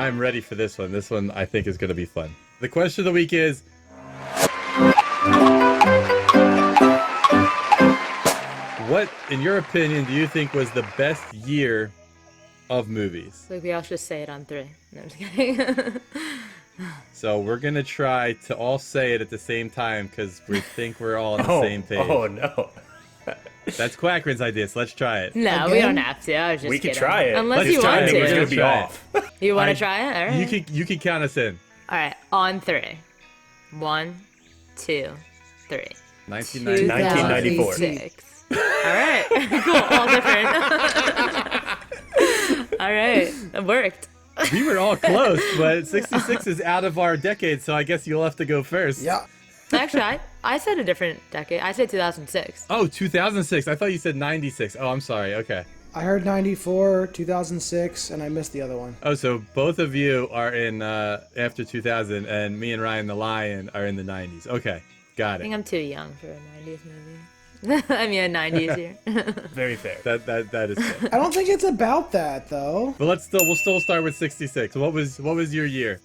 I'm ready for this one. This one I think is going to be fun. The question of the week is, what, in your opinion, do you think was the best year of movies? Like, we all should say it on 3. No, I'm just kidding. So we're going to try to all say it at the same time because we think we're all on the same page. Oh, no. That's Quackrin's idea, so let's try it. No, we Again? don't have to. I was just We could kidding. try it. Unless Let's you try want it. I think We're it's to. going to be Try it. off. You want I- to try it? All right. You can count us in. All right. On 3. 1, 2, 3. 1990. 1994. 2006. All right. Cool. All different. All right. It worked. We were all close, but 66 is out of our decade, so I guess you'll have to go first. Yeah. Actually, I said a different decade. I said 2006. Oh, 2006. I thought you said 96. Oh, I'm sorry. Okay. I heard 94, 2006, and I missed the other one. Oh, so both of you are in after 2000, and me and Ryan the Lion are in the 90s. Okay, got I think it. I'm too young for a 90s movie. I mean, a 90s year. Very fair. That is good. I don't think it's about that, though. But we'll still start with 66. What was your year?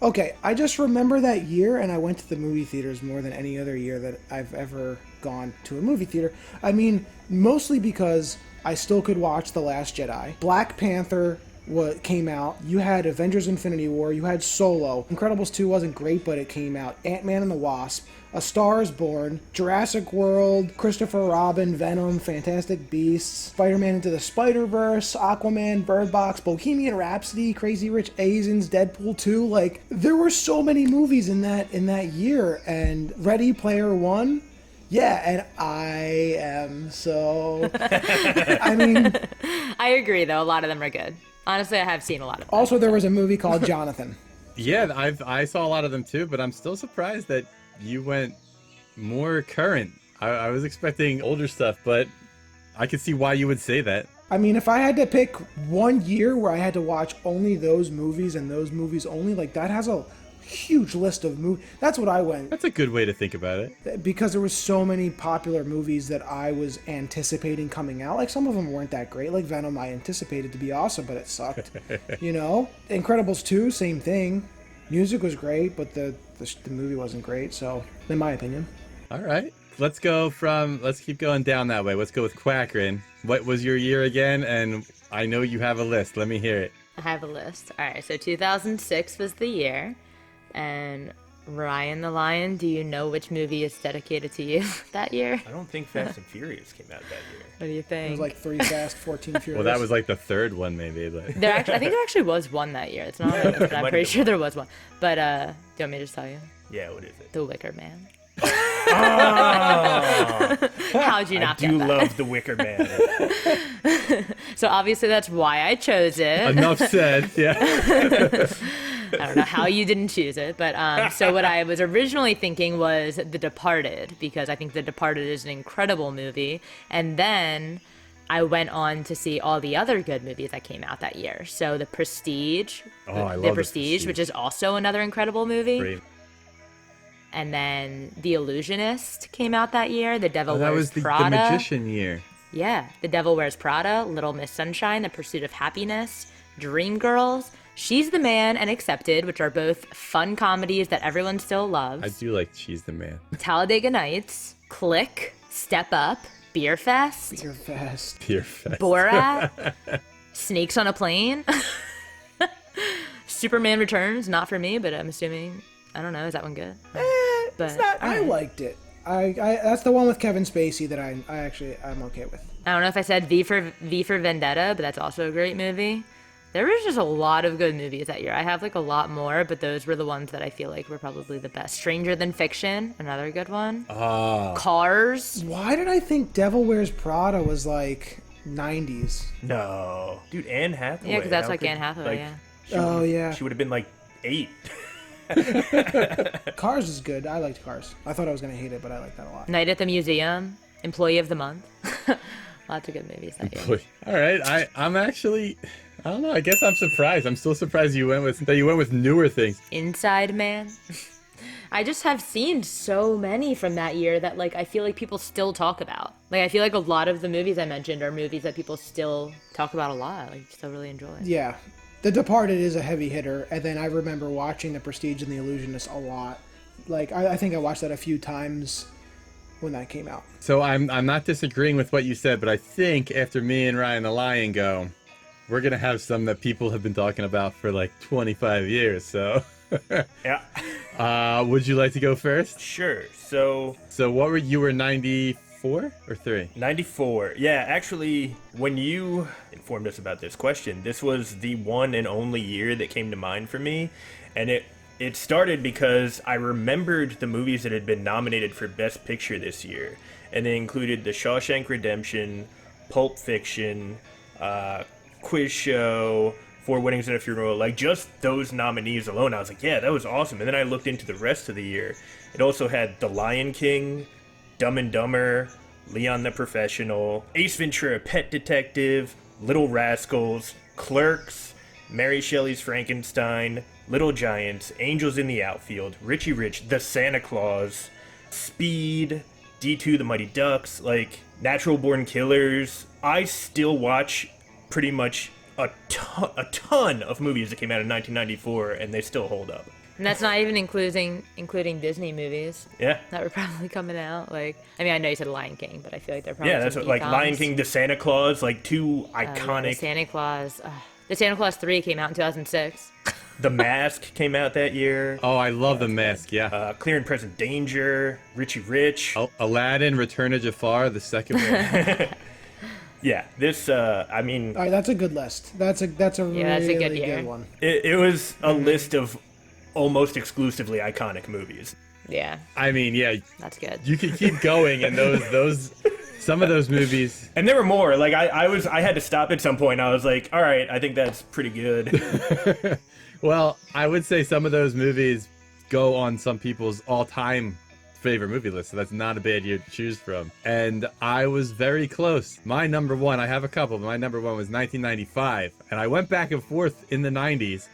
Okay, I just remember that year, and I went to the movie theaters more than any other year that I've ever gone to a movie theater. I mean, mostly because I still could watch The Last Jedi. Black Panther came out. You had Avengers Infinity War. You had Solo. Incredibles 2 wasn't great, but it came out. Ant-Man and the Wasp. A Star is Born. Jurassic World. Christopher Robin. Venom. Fantastic Beasts. Spider-Man Into the Spider-Verse. Aquaman. Bird Box. Bohemian Rhapsody. Crazy Rich Asians. Deadpool 2. Like, there were so many movies in that year. And Ready Player One. Yeah, and I am so... I mean... I agree, though. A lot of them are good. Honestly, I have seen a lot of them. Also, there was a movie called Jonathan. Yeah, I saw a lot of them too, but I'm still surprised that you went more current. I was expecting older stuff, but I could see why you would say that. I mean, if I had to pick one year where I had to watch only those movies and those movies only, like, that has a huge list of movies. That's what I went. That's a good way to think about it. Because there was so many popular movies that I was anticipating coming out. Like, some of them weren't that great. Like Venom, I anticipated to be awesome, but it sucked. You know? Incredibles 2, same thing. Music was great, but the movie wasn't great, so, in my opinion. All right. Let's keep going down that way. Let's go with Quackrin. What was your year again? And I know you have a list. Let me hear it. I have a list. All right, so 2006 was the year. And Ryan the Lion, do you know which movie is dedicated to you that year? I don't think Fast and Furious came out that year. What do you It think? was like 3 Fast, 14 Furious. Well, that was like the third one, maybe. But I think there actually was one that year. It's not on the list, but I'm Might pretty have sure been there was one. But do you want me to just tell you? Yeah, what is it? The Wicker Man. Oh, How'd you I not do get that? love The Wicker Man. So obviously that's why I chose it. enough said. Yeah. I don't know how you didn't choose it, but so what I was originally thinking was The Departed, because I think The Departed is an incredible movie, and then I went on to see all the other good movies that came out that year. So The Prestige, Oh, I love The The Prestige, Prestige. which is also another incredible movie, Great. and then The Illusionist came out that year. The Devil Oh, that Wears was the Prada. magician year. Yeah, The Devil Wears Prada, Little Miss Sunshine, The Pursuit of Happiness, Dreamgirls, She's the Man, and Accepted, which are both fun comedies that everyone still loves. I do like She's the Man. Talladega Nights, Click, Step Up, Beer Fest, You're fast. Beer Fest. Borat, Snakes on a Plane, Superman Returns, not for me, but I'm assuming, I don't know, is that one good? But It's not, I alright. liked it. I that's the one with Kevin Spacey that I'm okay with. I don't know if I said V for Vendetta, but that's also a great movie. There was just a lot of good movies that year. I have like a lot more, but those were the ones that I feel like were probably the best. Stranger Than Fiction, another good one. Ah. Cars. Why did I think Devil Wears Prada was like 90s? No. Dude, Anne Hathaway. Yeah, because that's how like could- Anne Hathaway, yeah. she Oh, would- yeah. She would have been like 8. Cars is good. I liked Cars. I thought I was gonna hate it, but I liked that a lot. Night at the Museum, Employee of the Month. Lots of good movies that year. All right. I'm actually, I don't know. I guess I'm surprised. I'm still surprised you went with newer things. Inside Man. I just have seen so many from that year that like I feel like people still talk about. Like I feel like a lot of the movies I mentioned are movies that people still talk about a lot. Like still really enjoy. Yeah, The Departed is a heavy hitter, and then I remember watching The Prestige and The Illusionist a lot. Like, I think I watched that a few times when that came out. So I'm not disagreeing with what you said, but I think after me and Ryan the Lion go, we're gonna have some that people have been talking about for like 25 years. So, Yeah. would you like to go first? Sure. So So what were you were 94 or 3? 94. Yeah, actually, when you informed us about this question, this was the one and only year that came to mind for me, and it started because I remembered the movies that had been nominated for Best Picture this year, and they included The Shawshank Redemption, Pulp Fiction, Quiz Show, Four Weddings and a Funeral. Like, just those nominees alone, I was like, yeah, that was awesome. And then I looked into the rest of the year. It also had The Lion King, Dumb and Dumber, Leon the Professional, Ace Ventura, Pet Detective, Little Rascals, Clerks, Mary Shelley's Frankenstein, Little Giants, Angels in the Outfield, Richie Rich, The Santa Claus, Speed, D2 The Mighty Ducks, like Natural Born Killers. I still watch pretty much a ton of movies that came out in 1994, and they still hold up. And that's not even including Disney movies Yeah. that were probably coming out. Like, I mean, I know you said Lion King, but I feel like they're probably Yeah, that's some what, like econs. Lion King, The Santa Claus, like two The iconic. Santa Claus. The Santa Claus 3 came out in 2006. The Mask came out that year. Oh, I love The Mask. Yeah. Clear and Present Danger, Richie Rich. Aladdin, Return of Jafar, the second one. Yeah, this. I mean, All right, that's a good list. That's a that's a really good year. one. it was a list of almost exclusively iconic movies. Yeah, I mean, yeah, that's good. you can keep going, and those some of those movies. And there were more. Like I had to stop at some point. I was like, all right, I think that's pretty good. Well, I would say some of those movies go on some people's all-time favorite movie list, so that's not a bad year to choose from. And I was very close. My number one, I have a couple, but my number one was 1995, and I went back and forth in the 90s,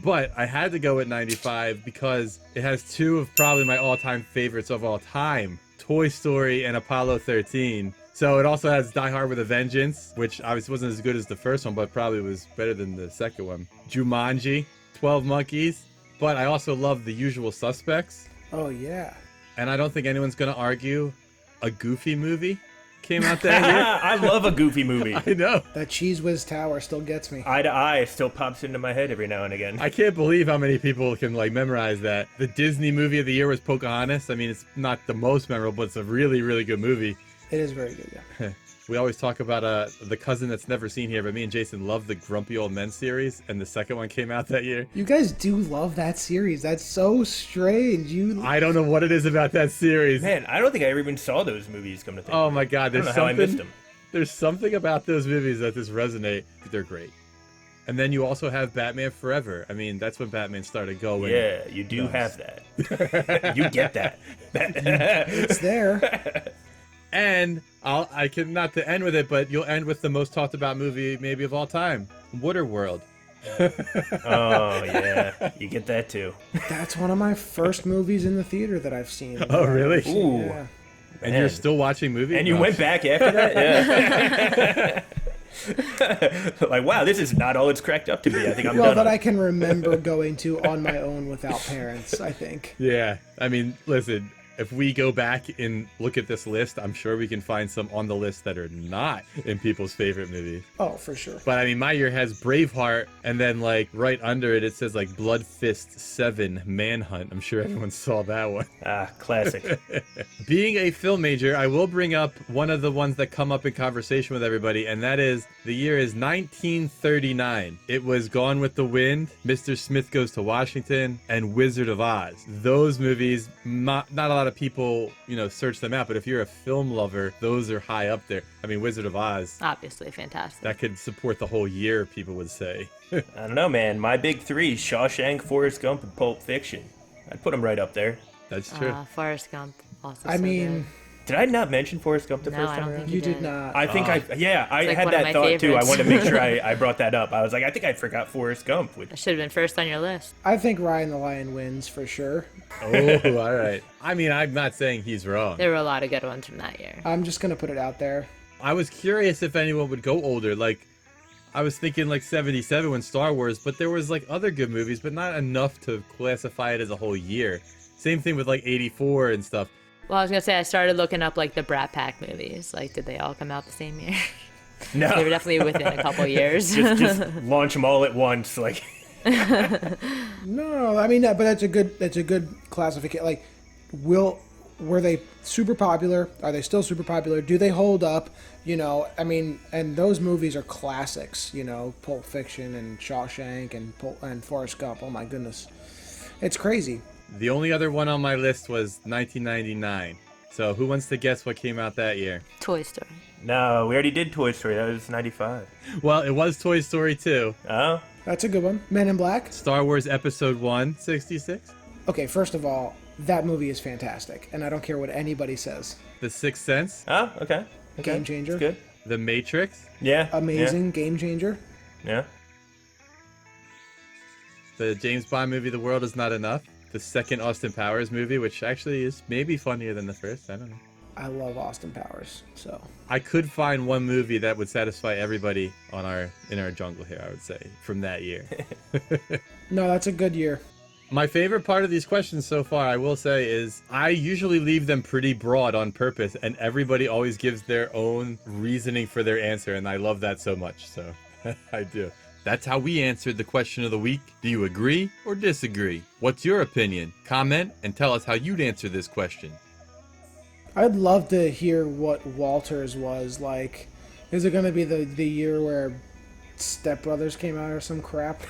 but I had to go with 95 because it has two of probably my all-time favorites of all time, Toy Story and Apollo 13. So it also has Die Hard with a Vengeance, which obviously wasn't as good as the first one, but probably was better than the second one. Jumanji, 12 Monkeys, but I also love The Usual Suspects. Oh yeah. And I don't think anyone's going to argue a Goofy movie came out that year. I love a goofy movie. I know. That Cheese Whiz Tower still gets me. Eye to Eye still pops into my head every now and again. I can't believe how many people can like memorize that. The Disney movie of the year was Pocahontas. I mean, it's not the most memorable, but it's a really, really good movie. It is very good, yeah. We always talk about the cousin that's never seen here, but me and Jason love the Grumpy Old Men series, and the second one came out that year. You guys do love that series. That's so strange. I don't know what it is about that series. Man, I don't think I ever even saw those movies. Come to think. Oh of it. my God, I there's don't know how I missed something. them. There's something about those movies that just resonate. They're great. And then you also have Batman Forever. I mean, that's when Batman started going. Yeah, you do have that. You get that. It's there. And I can not to end with it, but you'll end with the most talked about movie maybe of all time, Waterworld. Oh yeah, you get that too. That's one of my first movies in the theater that I've seen. Oh, really? Ooh. Yeah. And Man. you're still watching movies? And you Oh, went back after that? Yeah. Like, wow, this is not all it's cracked up to be. I think I'm Well, done. that I can remember going to on my own without parents, I think. Yeah. I mean, listen, if we go back and look at this list, I'm sure we can find some on the list that are not in people's favorite movies. Oh, for sure. But I mean, my year has Braveheart, and then like right under it, it says like Blood Fist 7 Manhunt. I'm sure everyone saw that one. Classic. Being a film major, I will bring up one of the ones that come up in conversation with everybody, and that is the year is 1939. It was Gone with the Wind, Mr. Smith Goes to Washington, and Wizard of Oz. Those movies, not a lot of people, search them out, but if you're a film lover, those are high up there. I mean, Wizard of Oz, Obviously, fantastic. that could support the whole year, people would say. I don't know, man. My big three: Shawshank, Forrest Gump, and Pulp Fiction. I'd put them right up there. That's true. Forrest Gump, also. I so mean, Did I not mention Forrest Gump the No, first I time don't around? think you did not. I think I like had one of that my thought too. I favorites. wanted to make sure I brought that up. I was like, I think I forgot Forrest Gump. Which, good. Should have been first on your list. I think Ryan the Lion wins for sure. Oh, all right. I mean, I'm not saying he's wrong. There were a lot of good ones from that year. I'm just going to put it out there. I was curious if anyone would go older. Like, I was thinking like 77 when Star Wars, but there was like other good movies, but not enough to classify it as a whole year. Same thing with like 84 and stuff. Well, I was gonna say I started looking up like the Brat Pack movies. Like, did they all come out the same year? No. They were definitely within a couple years. just launch them all at once. Like, No, I mean, but that's a good classification. Like, were they super popular? Are they still super popular? Do they hold up? You know, I mean, and those movies are classics. You know, Pulp Fiction and Shawshank and Forrest Gump. Oh my goodness, it's crazy. The only other one on my list was 1999. So who wants to guess what came out that year? Toy Story. no, we already did Toy Story. That was 95. Well, it was Toy Story 2. Oh? That's a good one. Men in Black. Star Wars Episode 1, 66. Okay, first of all, that movie is fantastic, and I don't care what anybody says. The Sixth Sense. Oh, okay. Game changer. That's good. The Matrix. Yeah. Amazing, game changer. Yeah. The James Bond movie, The World Is Not Enough. The second Austin Powers movie, which actually is maybe funnier than the first. I don't know. I love Austin Powers, so. I could find one movie that would satisfy everybody in our jungle here, I would say, from that year. No, that's a good year. My favorite part of these questions so far, I will say, is I usually leave them pretty broad on purpose, and everybody always gives their own reasoning for their answer, and I love that so much, so I do. That's how we answered the question of the week. Do you agree or disagree? What's your opinion? Comment and tell us how you'd answer this question. I'd love to hear what Walter's was like. Is it going to be the year where Step Brothers came out or some crap?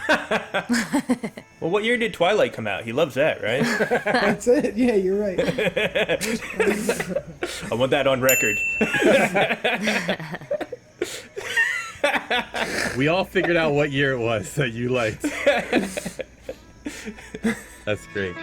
Well, what year did Twilight come out? He loves that, right? That's it. Yeah, you're right. I want that on record. We all figured out what year it was that you liked. That's great.